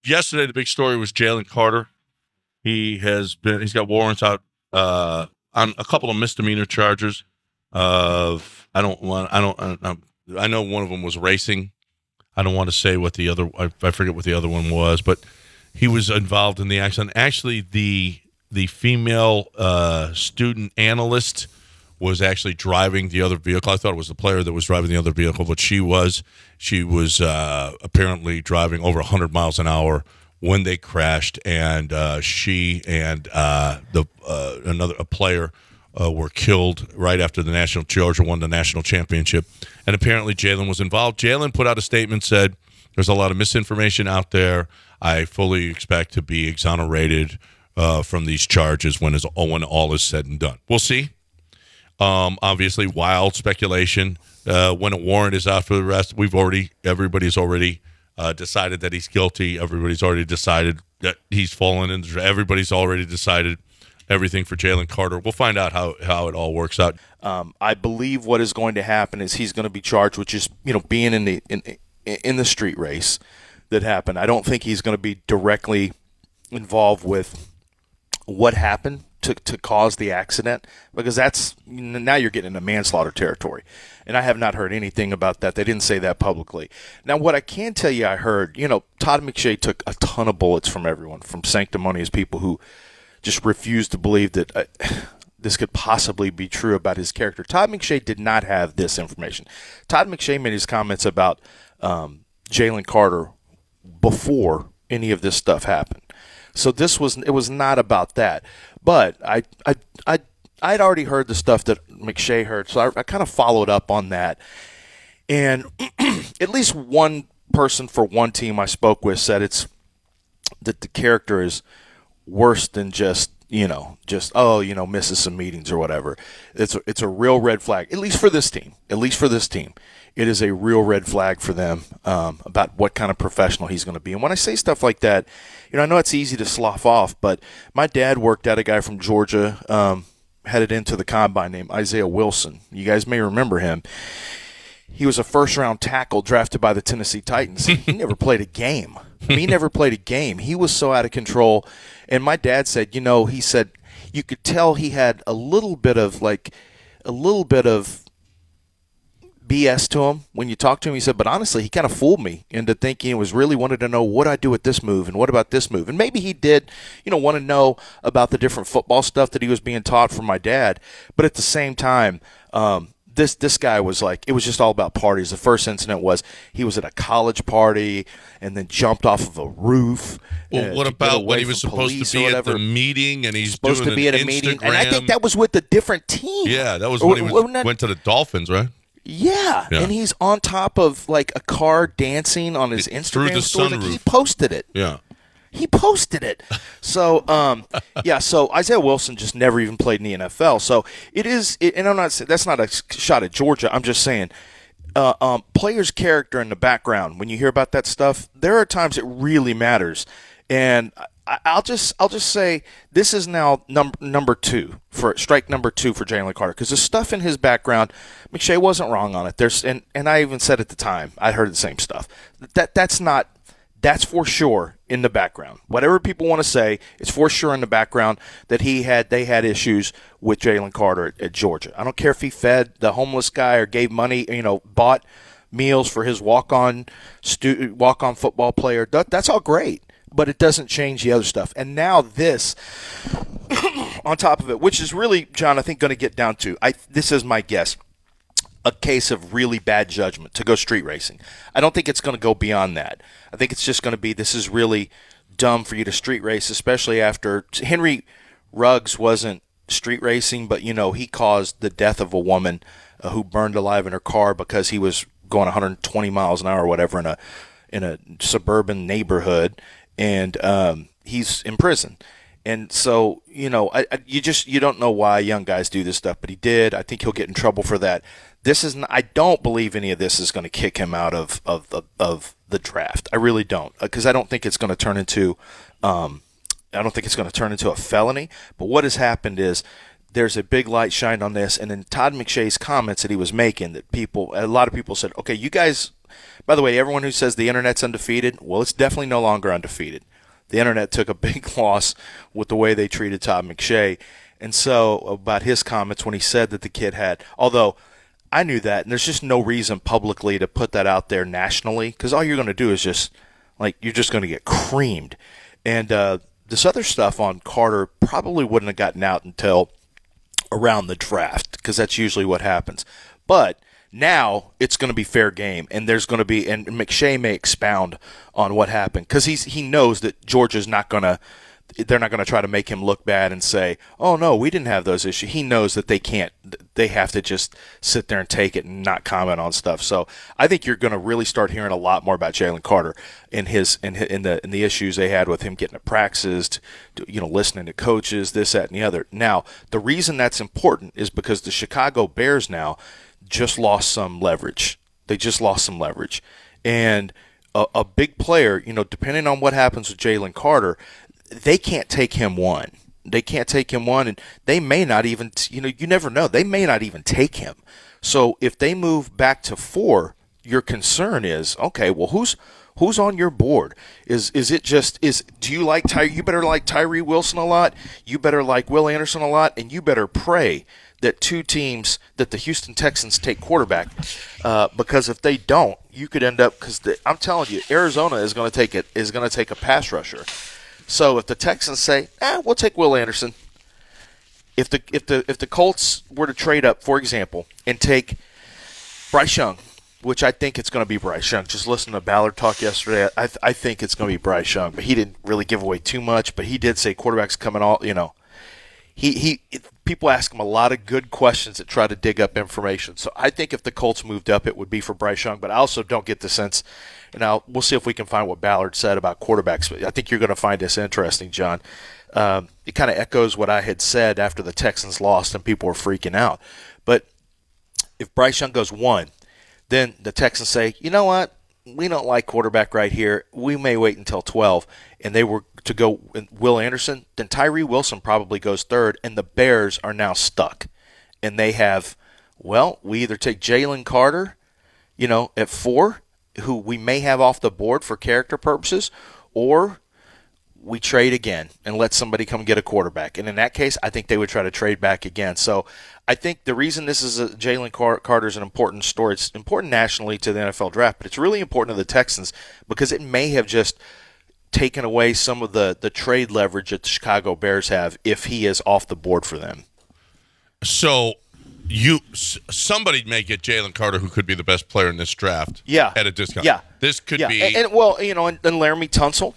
yesterday the big story was Jalen Carter. He's got warrants out on a couple of misdemeanor charges. I know one of them was racing. I don't want to say what the other. I forget what the other one was, but he was involved in the accident. Actually, the female student analyst was actually driving the other vehicle. I thought it was the player that was driving the other vehicle, but she was apparently driving over 100 miles an hour when they crashed, and she and a player were killed right after Georgia won the national championship. And apparently Jalen was involved. Jalen put out a statement, said, "There's a lot of misinformation out there. I fully expect to be exonerated from these charges when all is said and done." We'll see. Obviously, wild speculation. When a warrant is out for the arrest, everybody's already decided that he's guilty. Everybody's already decided that he's fallen in. Everybody's already decided everything for Jalen Carter. We'll find out how it all works out. I believe what is going to happen is he's going to be charged with just being in the street race that happened. I don't think he's going to be directly involved with what happened to cause the accident, because that's now you're getting into manslaughter territory, and I have not heard anything about that. They didn't say that publicly. Now, what I can tell you, I heard, Todd McShay took a ton of bullets from everyone, from sanctimonious people who just refused to believe that this could possibly be true about his character. Todd McShay did not have this information. Todd McShay made his comments about Jalen Carter before any of this stuff happened. So it was not about that. But I'd already heard the stuff that McShay heard, so I kind of followed up on that. And at least one person for one team I spoke with said that the character is worse than just misses some meetings or whatever. It's a real red flag, at least for this team. It is a real red flag for them about what kind of professional he's going to be. And when I say stuff like that, I know it's easy to slough off, but my dad worked at a guy from Georgia, headed into the combine, named Isaiah Wilson. You guys may remember him. He was a first-round tackle drafted by the Tennessee Titans. He never played a game. He never played a game. He was so out of control. And my dad said, he said you could tell he had a little bit of BS to him when you talk to him. He said, but honestly, he kind of fooled me into thinking he was really wanted to know what I do with this move and what about this move. And maybe he did, want to know about the different football stuff that he was being taught from my dad. But at the same time, this guy was like, it was just all about parties. The first incident was he was at a college party and then jumped off of a roof. Well, what about when he was supposed to be at the meeting and he's supposed to be at a meeting? And I think that was with a different team. Yeah, that was when he went to the Dolphins, right? Yeah, and he's on top of like a car dancing on his Instagram story. Like, he posted it. Yeah. He posted it. So, so Isaiah Wilson just never even played in the NFL. So and I'm not saying that's not a shot at Georgia. I'm just saying players' character in the background, when you hear about that stuff, there are times it really matters. And I'll just say this is now number two for Jalen Carter, because the stuff in his background, McShay wasn't wrong on it. And I even said at the time, I heard the same stuff. That's for sure in the background. Whatever people want to say, it's for sure in the background that they had issues with Jalen Carter at Georgia. I don't care if he fed the homeless guy or gave money, bought meals for his walk-on football player. That's all great. But it doesn't change the other stuff. And now this, on top of it, which is really, John, I think going to get down to, this is my guess, a case of really bad judgment to go street racing. I don't think it's going to go beyond that. I think it's just going to be, this is really dumb for you to street race, especially after Henry Ruggs wasn't street racing, but, he caused the death of a woman who burned alive in her car because he was going 120 miles an hour or whatever in a suburban neighborhood. And he's in prison. And so, you don't know why young guys do this stuff, but he did. I think he'll get in trouble for that. I don't believe any of this is going to kick him out of the draft. I really don't, because I don't think it's going to turn into a felony. But what has happened is there's a big light shined on this, and then Todd McShay's comments that he was making, that a lot of people said, okay, you guys By the way, everyone who says the internet's undefeated, well, it's definitely no longer undefeated. The internet took a big loss with the way they treated Todd McShay. And so about his comments when he said that the kid had, although I knew that, and there's just no reason publicly to put that out there nationally, because all you're going to do is just, like, you're just going to get creamed. And this other stuff on Carter probably wouldn't have gotten out until around the draft, because that's usually what happens. But now it's going to be fair game, and there's going to be, and McShay may expound on what happened, because he knows that Georgia's not going to, they're not going to try to make him look bad and say, oh, no, we didn't have those issues. He knows that they can't, they have to just sit there and take it and not comment on stuff. So I think you're going to really start hearing a lot more about Jalen Carter and the issues they had with him getting to practices, listening to coaches, this, that, and the other. Now, the reason that's important is because the Chicago Bears now just lost some leverage. They just lost some leverage. And a big player, depending on what happens with Jalen Carter, they can't take him one. They can't take him one, and they may not even, you never know. They may not even take him. So if they move back to 4, your concern is, okay, well, who's on your board? Do you like you better like Tyree Wilson a lot, you better like Will Anderson a lot, and you better pray that 2 teams, that the Houston Texans take quarterback, because if they don't, you could end up, because I'm telling you, Arizona is going to take a pass rusher. So if the Texans say, we'll take Will Anderson, if the Colts were to trade up, for example, and take Bryce Young, which I think it's going to be Bryce Young. Just listening to Ballard talk yesterday, I think it's going to be Bryce Young, but he didn't really give away too much. But he did say quarterbacks coming all, people ask him a lot of good questions that try to dig up information. So I think if the Colts moved up, it would be for Bryce Young. But I also don't get the sense. Now, we'll see if we can find what Ballard said about quarterbacks. But I think you're going to find this interesting, John. It kind of echoes what I had said after the Texans lost and people were freaking out. But if Bryce Young goes 1, then the Texans say, you know what? We don't like quarterback right here. We may wait until 12. And they were to go Will Anderson. Then Tyree Wilson probably goes 3rd. And the Bears are now stuck. And they have, we either take Jalen Carter, at 4, who we may have off the board for character purposes, or we trade again and let somebody come get a quarterback. And in that case, I think they would try to trade back again. So I think the reason this is Jalen Carter is an important story, it's important nationally to the NFL draft, but it's really important to the Texans because it may have just taken away some of the trade leverage that the Chicago Bears have if he is off the board for them. So somebody may get Jalen Carter, who could be the best player in this draft, at a discount. Yeah, this could be, and Laramie Tunsil.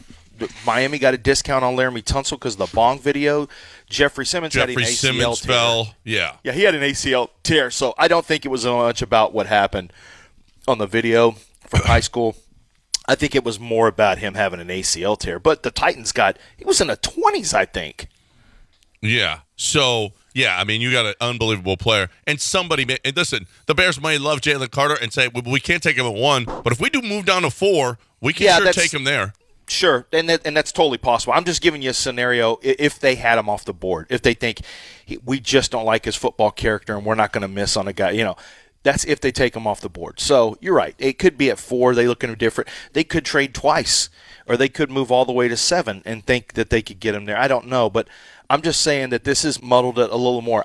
Miami got a discount on Laramie Tunsil because of the Bong video. Jeffrey Simmons had an ACL tear. Fell. Yeah, he had an ACL tear. So I don't think it was so much about what happened on the video from high school. I think it was more about him having an ACL tear. But the Titans he was in the 20s, I think. Yeah. So, yeah, I mean, you got an unbelievable player. And listen, the Bears may love Jalen Carter and say, well, we can't take him at 1, but if we do move down to 4, we can take him there. Sure, and that's totally possible. I'm just giving you a scenario if they had him off the board. If they think we just don't like his football character and we're not going to miss on a guy, that's if they take him off the board. So you're right. It could be at 4. They look at him different. They could trade twice, or they could move all the way to 7 and think that they could get him there. I don't know, but I'm just saying that this has muddled it a little more.